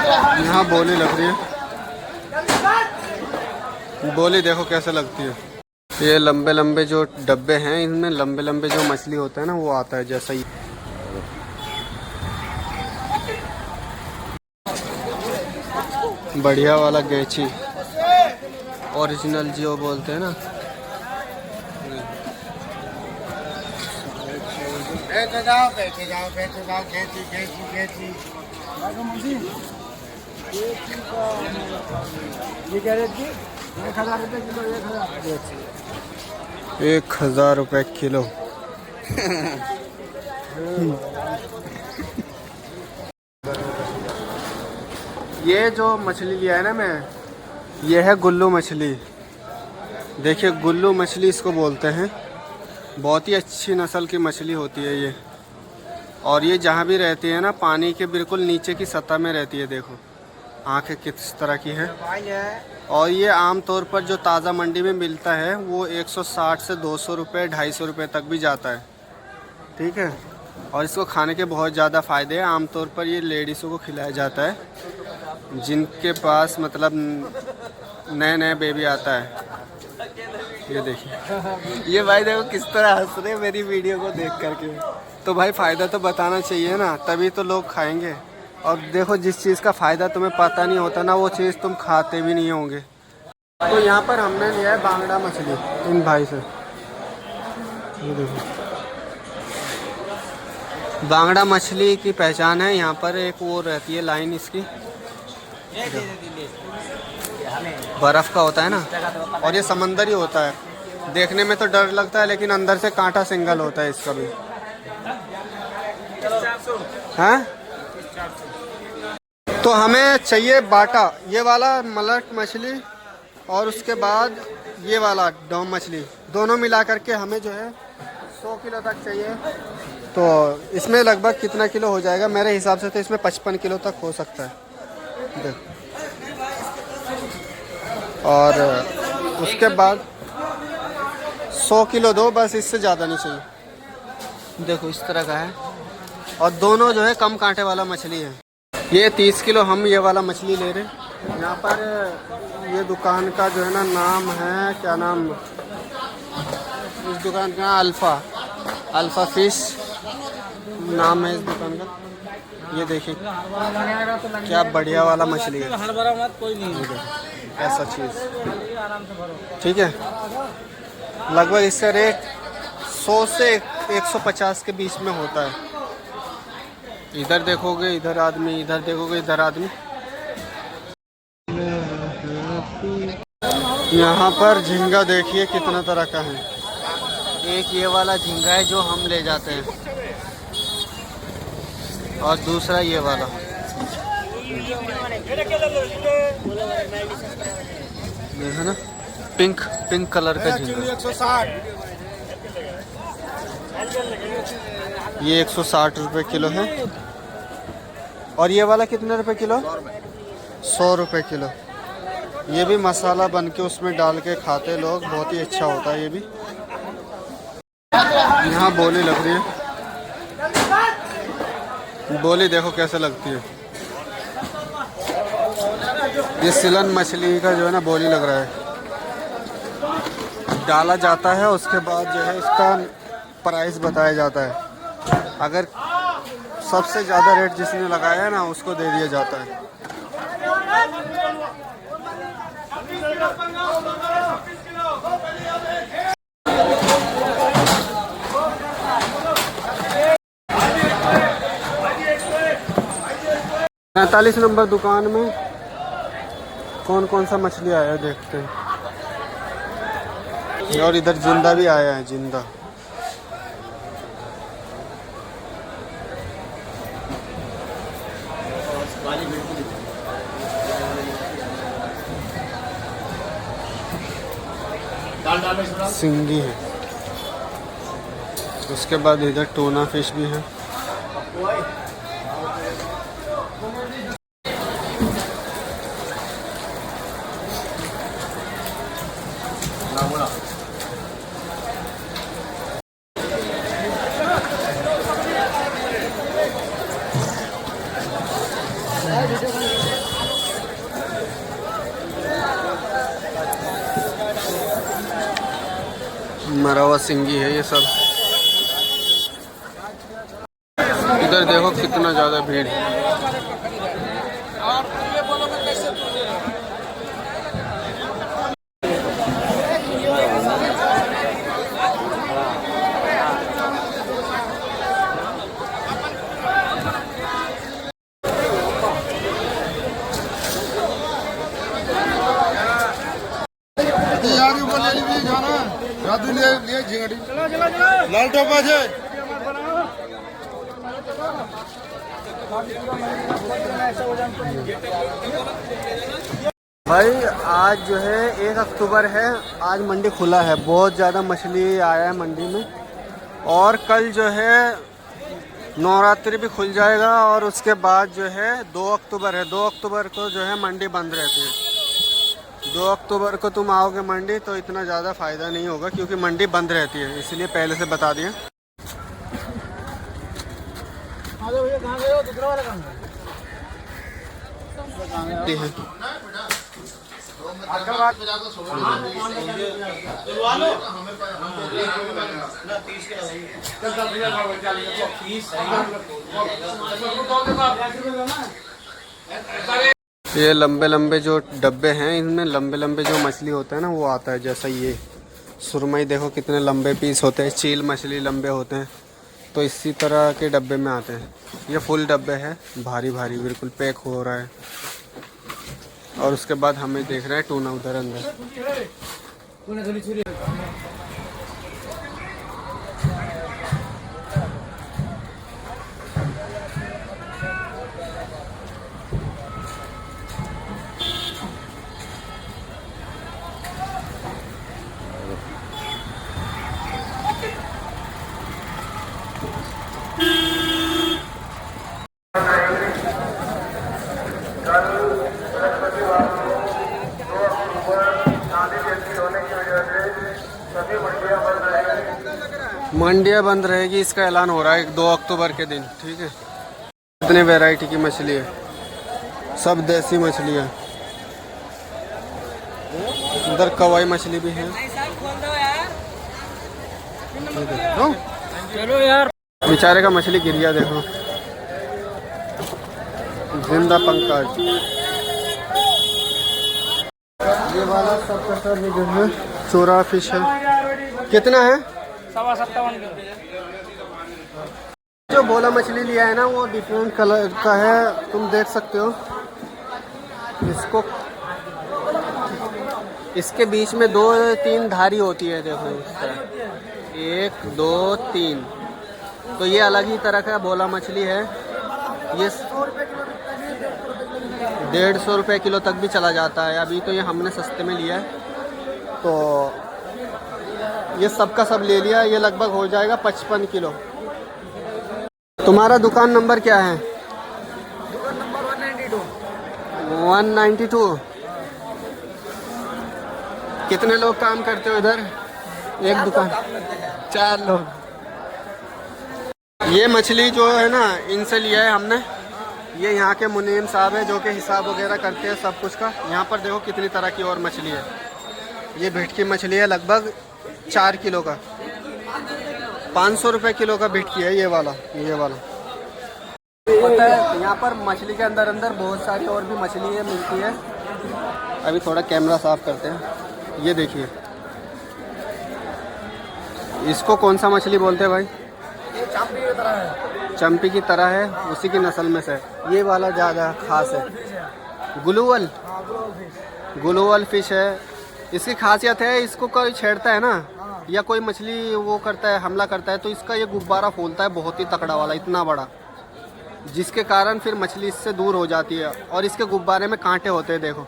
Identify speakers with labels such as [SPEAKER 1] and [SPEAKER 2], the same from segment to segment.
[SPEAKER 1] यहाँ बोली लग रही है, बोली देखो कैसे लगती है। ये लंबे लंबे जो डब्बे हैं, इनमें लंबे लंबे जो मछली होता है ना वो आता है, जैसा ही बढ़िया वाला गैची ओरिजिनल जो बोलते हैं ना।
[SPEAKER 2] बैठे जाओ बैठे जाओ बैठे जाओ, गैची गैची गैची। ये कह रहे थे 1000 रुपये किलो।
[SPEAKER 1] 1000 रुपये किलो। ये जो मछली लिया है ना मैं, ये है गुल्लू मछली। देखिए गुल्लू मछली इसको बोलते हैं, बहुत ही अच्छी नस्ल की मछली होती है ये। और ये जहाँ भी रहती है ना, पानी के बिल्कुल नीचे की सतह में रहती है। देखो आँखें किस तरह की है। और ये आम तौर पर जो ताज़ा मंडी में मिलता है वो 160 से 200 रुपये 250 रुपये तक भी जाता है। ठीक है। और इसको खाने के बहुत ज़्यादा फ़ायदे हैं। आमतौर पर ये लेडीज़ों को खिलाया जाता है जिनके पास मतलब नए नए बेबी आता है। ये देखिए, ये भाई देखो किस तरह हंस रहे हैं मेरी वीडियो को देख करके। तो भाई फ़ायदा तो बताना चाहिए ना, तभी तो लोग खाएंगे। और देखो जिस चीज़ का फ़ायदा तुम्हें पता नहीं होता ना, वो चीज़ तुम खाते भी नहीं होंगे। तो यहाँ पर हमने लिया है बांगड़ा मछली इन भाई से। ये देखो बांगड़ा मछली की पहचान है यहाँ पर, एक वो रहती है लाइन इसकी, बर्फ़ का होता है ना, और ये समंदरी होता है। देखने में तो डर लगता है लेकिन अंदर से कांटा सिंगल होता है इसका भी। हाँ तो हमें चाहिए बाटा, ये वाला मलट मछली, और उसके बाद ये वाला डॉम मछली, दोनों मिला करके हमें जो है 100 किलो तक चाहिए। तो इसमें लगभग कितना किलो हो जाएगा मेरे हिसाब से? तो इसमें 55 किलो तक हो सकता है। देख, और उसके बाद 100 किलो दो बस, इससे ज़्यादा नहीं चाहिए। देखो इस तरह का है, और दोनों जो है कम कांटे वाला मछली है। ये 30 किलो हम ये वाला मछली ले रहे हैं। यहाँ पर ये दुकान का जो है ना नाम है, क्या नाम इस दुकान का? अल्फ़ा फिश नाम है इस दुकान का। ये देखिए क्या बढ़िया वाला मछली है, ऐसा चीज़। ठीक है, लगभग इसका रेट 100 से 150 के बीच में होता है। इधर देखोगे इधर आदमी, इधर देखोगे इधर आदमी। यहाँ पर झींगा देखिए कितना तरह का है। एक ये वाला झींगा है जो हम ले जाते हैं, और दूसरा ये वाला। देखो ना, पिंक कलर का झींगा। ये 160 रुपये किलो है। और ये वाला कितने रुपए किलो? 100 रुपये किलो। ये भी मसाला बन के उसमें डाल के खाते लोग, बहुत ही अच्छा होता है ये भी। यहाँ बोली लग रही है, बोली देखो कैसे लगती है। ये सिलन मछली का जो है ना बोली लग रहा है, डाला जाता है, उसके बाद जो है इसका प्राइस बताया जाता है। अगर सबसे ज़्यादा रेट जिसने लगाया है ना उसको दे दिया जाता है। 45 नंबर दुकान में कौन कौन सा मछली आया है देखते हैं। और इधर जिंदा भी आया है, जिंदा। सिंगी है। उसके बाद इधर टूना फिश भी है। मरा हुआ सिंगी है ये सब। इधर देखो कितना ज़्यादा भीड़ है।
[SPEAKER 2] लाल टोपा है।
[SPEAKER 1] भाई आज जो है 1 अक्टूबर है, आज मंडी खुला है, बहुत ज़्यादा मछली आया है मंडी में। और कल जो है नवरात्रि भी खुल जाएगा और उसके बाद जो है 2 अक्टूबर है, 2 अक्टूबर को जो है मंडी बंद रहती है। 2 अक्टूबर को तुम आओगे मंडी तो इतना ज़्यादा फ़ायदा नहीं होगा क्योंकि मंडी बंद रहती है, इसलिए पहले से बता दिया। ये लंबे लंबे जो डब्बे हैं, इनमें लंबे लंबे जो मछली होते हैं ना वो आता है। जैसा ये सुरमई देखो कितने लंबे पीस होते हैं, चील मछली लंबे होते हैं, तो इसी तरह के डब्बे में आते हैं। ये फुल डब्बे हैं, भारी भारी बिल्कुल पैक हो रहा है। और उसके बाद हमें देख रहे हैं टूना उधर अंदर। मंडियाँ बंद रहेगी, इसका ऐलान हो रहा है 2 अक्टूबर के दिन, ठीक है। कितने वैरायटी की मछली है, सब देसी मछली है। इधर कवाई मछली भी है। चलो यार, बेचारे का मछली गिर गया देखो, जिंदा पंकज। ये वाला सब का सब इधर है, चोरा फिश है। कितना है? 57 जो बोला मछली लिया है ना वो डिफरेंट कलर का है, तुम देख सकते हो। इसको इसके बीच में 2-3 धारी होती है, देखो इस तरह 1 2 3। तो ये अलग ही तरह का बोला मछली है। ये 150 रुपये किलो तक भी चला जाता है। अभी तो ये हमने सस्ते में लिया है, तो ये सब का सब ले लिया। ये लगभग हो जाएगा 55 किलो। तुम्हारा दुकान नंबर क्या है?
[SPEAKER 2] दुकान नंबर
[SPEAKER 1] 192। कितने लोग काम करते हो इधर? एक दुकान, 4 लोग। ये मछली जो है ना, इनसे लिया है हमने। ये यहाँ के मुनीम साहब है जो कि हिसाब वगैरह करते हैं सब कुछ का। यहाँ पर देखो कितनी तरह की और मछली है। ये भेटकी मछली है, लगभग 4 किलो का, 500 रुपये किलो का भेटकी है ये वाला। पता है यहाँ पर मछली के अंदर अंदर बहुत सारी और भी मछली है मिलती है। अभी थोड़ा कैमरा साफ करते हैं। ये देखिए, इसको कौन सा मछली बोलते हैं भाई?
[SPEAKER 2] ये चंपी की तरह है।
[SPEAKER 1] चंपी की तरह है, उसी की नस्ल में से। ये वाला ज़्यादा खास है, गुलूवल। गुलूवल फिश है। इसकी खासियत है, इसको कोई छेड़ता है ना या कोई मछली वो करता है, हमला करता है, तो इसका ये गुब्बारा फूलता है बहुत ही तकड़ा वाला, इतना बड़ा, जिसके कारण फिर मछली इससे दूर हो जाती है। और इसके गुब्बारे में कांटे होते हैं, देखो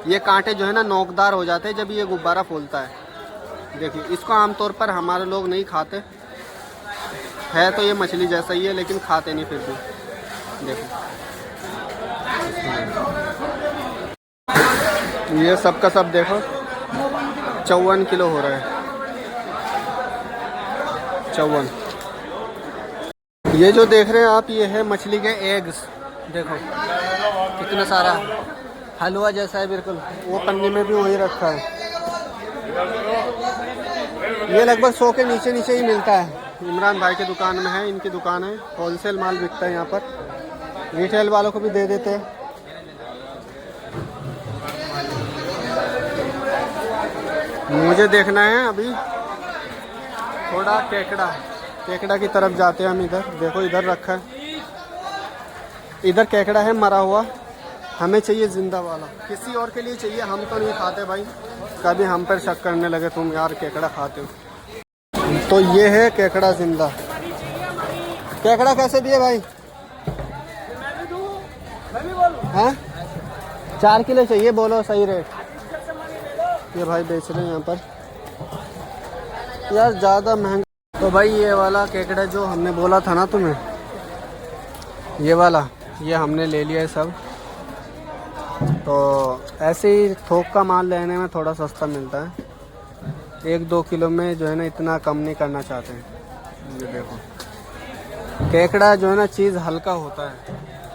[SPEAKER 1] ये कांटे जो है ना नोकदार हो जाते हैं जब ये गुब्बारा फूलता है। देखिए, इसको आमतौर पर हमारे लोग नहीं खाते है, तो ये मछली जैसा ही है लेकिन खाते नहीं फिर भी। देखो ये सब का सब देखो 54 किलो हो रहा है, 54। ये जो देख रहे हैं आप, ये है मछली के एग्स। देखो कितना सारा हलवा जैसा है बिल्कुल, वो पन्नी में भी वही रखा है। ये लगभग 100 के नीचे नीचे ही मिलता है। इमरान भाई की दुकान में है, इनकी दुकान है, होलसेल माल बिकता है यहाँ पर, रिटेल वालों को भी दे देते हैं। मुझे देखना है अभी थोड़ा केकड़ा की तरफ जाते हैं हम। इधर देखो, इधर रखा है, इधर केकड़ा है मरा हुआ, हमें चाहिए जिंदा वाला, किसी और के लिए चाहिए, हम तो नहीं खाते भाई। कभी हम पर शक करने लगे तुम यार केकड़ा खाते हो। तो ये है केकड़ा जिंदा। केकड़ा कैसे दिए भाई? हैं? 4 किलो चाहिए, बोलो सही रेट। ये भाई बेच रहे हैं यहाँ पर यार, ज़्यादा महंगा। तो भाई ये वाला केकड़ा जो हमने बोला था ना तुम्हें, ये वाला, ये हमने ले लिया है सब। तो ऐसे ही थोक का माल लेने में थोड़ा सस्ता मिलता है, 1-2 किलो में जो है ना इतना कम नहीं करना चाहते हैं। ये देखो, केकड़ा जो है ना चीज़ हल्का होता है,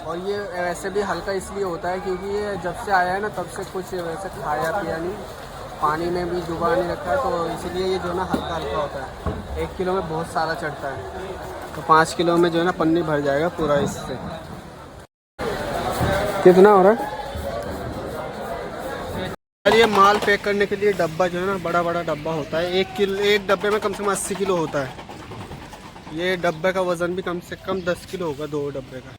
[SPEAKER 1] और ये वैसे भी हल्का इसलिए होता है क्योंकि ये जब से आया है ना तब से कुछ वैसे खाया पिया नहीं, पानी में भी डुबा नहीं रखा है, तो इसलिए ये जो है ना हल्का हल्का होता है। 1 किलो में बहुत सारा चढ़ता है, तो 5 किलो में जो है ना पन्नी भर जाएगा पूरा इससे। कितना हो रहा है? ये माल पैक करने के लिए डब्बा जो है ना बड़ा बड़ा डब्बा होता है, 1 डब्बे में कम से कम 80 किलो होता है। ये डब्बे का वज़न भी कम से कम 10 किलो होगा, 2 डब्बे का।